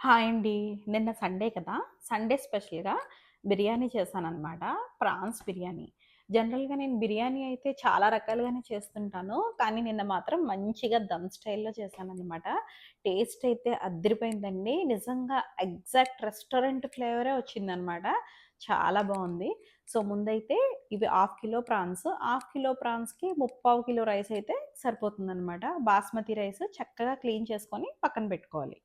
Hi అండి. నిన్న Sunday కదా! సండే స్పెషల్‌గా బిర్యానీ చేశాననమాట. ప్రాన్స్ బిర్యానీ. జనరల్‌గా నేను బిర్యానీ అయితే చాలా రకాలుగానే చేస్తుంటాను. కానీ నిన్న మాత్రం మంచిగా దమ్ స్టైల్‌లో చేశాననమాట. టేస్ట్ అయితే అద్దిరిపోయిందండి. నిజంగా ఎగ్జాక్ట్ రెస్టారెంట్ ఫ్లేవరే వచ్చిందనమాట. చాలా బావుంది. సో, ముందైతే ఇవి half kilo prawns. Half kilo ప్రాన్స్‌కి ముప్పావు కిలో రైస్ అయితే సరిపోతుందనమాట. బాస్మతి రైస్ చక్కగా క్లీన్ చేసుకొని పక్కన పెట్టుకోవాలి.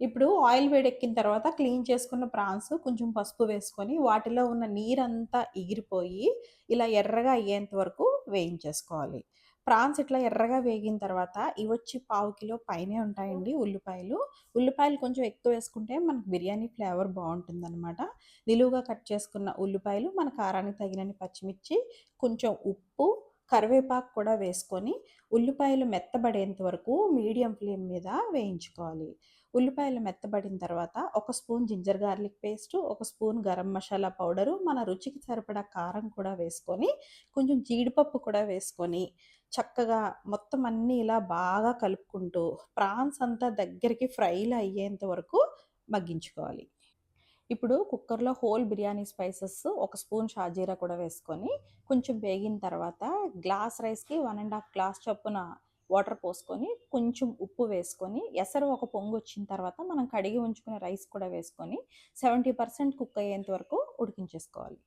ఇప్పుడు ఆయిల్ వేడెక్కిన తర్వాత క్లీన్ చేసుకున్న ప్రాన్స్ కొంచెం పసుపు వేసుకొని, వాటిలో ఉన్న నీరంతా ఎగిరిపోయి, ఇలా ఎర్రగా అయ్యేంత వరకు వేయించేసుకోవాలి. ప్రాన్స్ ఇట్లా ఎర్రగా వేగిన తర్వాత ఇవొచ్చి పావు కిలో పైనే ఉంటాయండి ఉల్లిపాయలు. ఉల్లిపాయలు కొంచెం ఎక్కువ వేసుకుంటే మనకు బిర్యానీ ఫ్లేవర్ బావుంటుందనమాట. నిలువుగా కట్ చేసుకున్న ఉల్లిపాయలు, మన కారానికి తగినన్ని పచ్చిమిర్చి, కొంచెం ఉప్పు, కరివేపాకు కూడా వేసుకొని, ఉల్లిపాయలు మెత్తబడేంత వరకు మీడియం ఫ్లేమ్ మీద వేయించుకోవాలి. ఉల్లిపాయలు మెత్తబడిన తర్వాత ఒక స్పూన్ జింజర్ గార్లిక్ పేస్టు, ఒక స్పూన్ గరం మసాలా పౌడరు, మన రుచికి సరిపడా కారం కూడా వేసుకొని, కొంచెం జీడిపప్పు కూడా వేసుకొని, చక్కగా మొత్తం అన్నీ ఇలా బాగా కలుపుకుంటూ, ప్రాన్స్ అంతా దగ్గరికి ఫ్రైలు అయ్యేంత వరకు మగ్గించుకోవాలి. ఇప్పుడు కుక్కర్‌లో హోల్ బిర్యానీ స్పైసెస్ ఒక స్పూన్ షాజీరా కూడా వేసుకొని, కొంచెం వేగిన తర్వాత గ్లాస్ రైస్‌కి 1 ½ గ్లాస్ చొప్పున వాటర్ పోసుకొని, కొంచెం ఉప్పు వేసుకొని, ఎసరు ఒక పొంగొచ్చిన తర్వాత మనం కడిగి ఉంచుకున్న రైస్ కూడా వేసుకొని, 70% కుక్ అయ్యేంత వరకు ఉడికించేసుకోవాలి.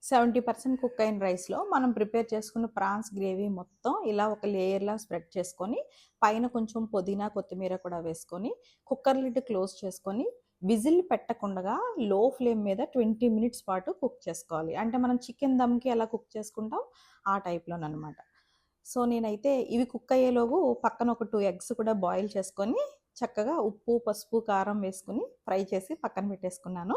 70% కుక్ అయిన రైస్‌లో మనం ప్రిపేర్ చేసుకున్న ప్రాన్స్ గ్రేవీ మొత్తం ఇలా ఒక లేయర్‌లా స్ప్రెడ్ చేసుకొని, పైన కొంచెం పుదీనా, కొత్తిమీర కూడా వేసుకొని, కుక్కర్ లిడ్ క్లోజ్ చేసుకొని, విజిల్ పెట్టకుండగా లో ఫ్లేమ్ మీద 20 మినిట్స్ పాటు కుక్ చేసుకోవాలి. అంటే మనం చికెన్ దమ్‌కి ఎలా కుక్ చేసుకుంటాం, ఆ టైప్‌లోననమాట. సో, నేనైతే ఇవి కుక్ అయ్యేలోపు పక్కన ఒక 2 ఎగ్స్ కూడా బాయిల్ చేసుకొని, చక్కగా ఉప్పు, పసుపు, కారం వేసుకొని ఫ్రై చేసి పక్కన పెట్టేసుకున్నాను.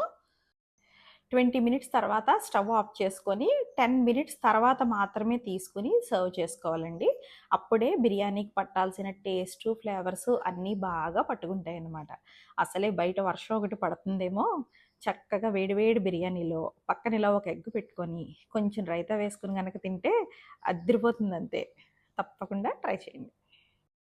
20 మినిట్స్ తర్వాత స్టవ్ ఆఫ్ చేసుకొని, 10 మినిట్స్ తర్వాత మాత్రమే తీసుకొని సర్వ్ చేసుకోవాలండి. అప్పుడే బిర్యానీకి పట్టాల్సిన టేస్టు, ఫ్లేవర్సు అన్నీ బాగా పట్టుకుంటాయన్నమాట. అసలే బయట వర్షం ఒకటి పడుతుందేమో, చక్కగా వేడి వేడి బిర్యానీలో పక్కన ఇలా ఒక ఎగ్ పెట్టుకొని, కొంచెం రైతా వేసుకొని గనక తింటే అద్దిరిపోతుందంతే. తప్పకుండా ట్రై చేయండి.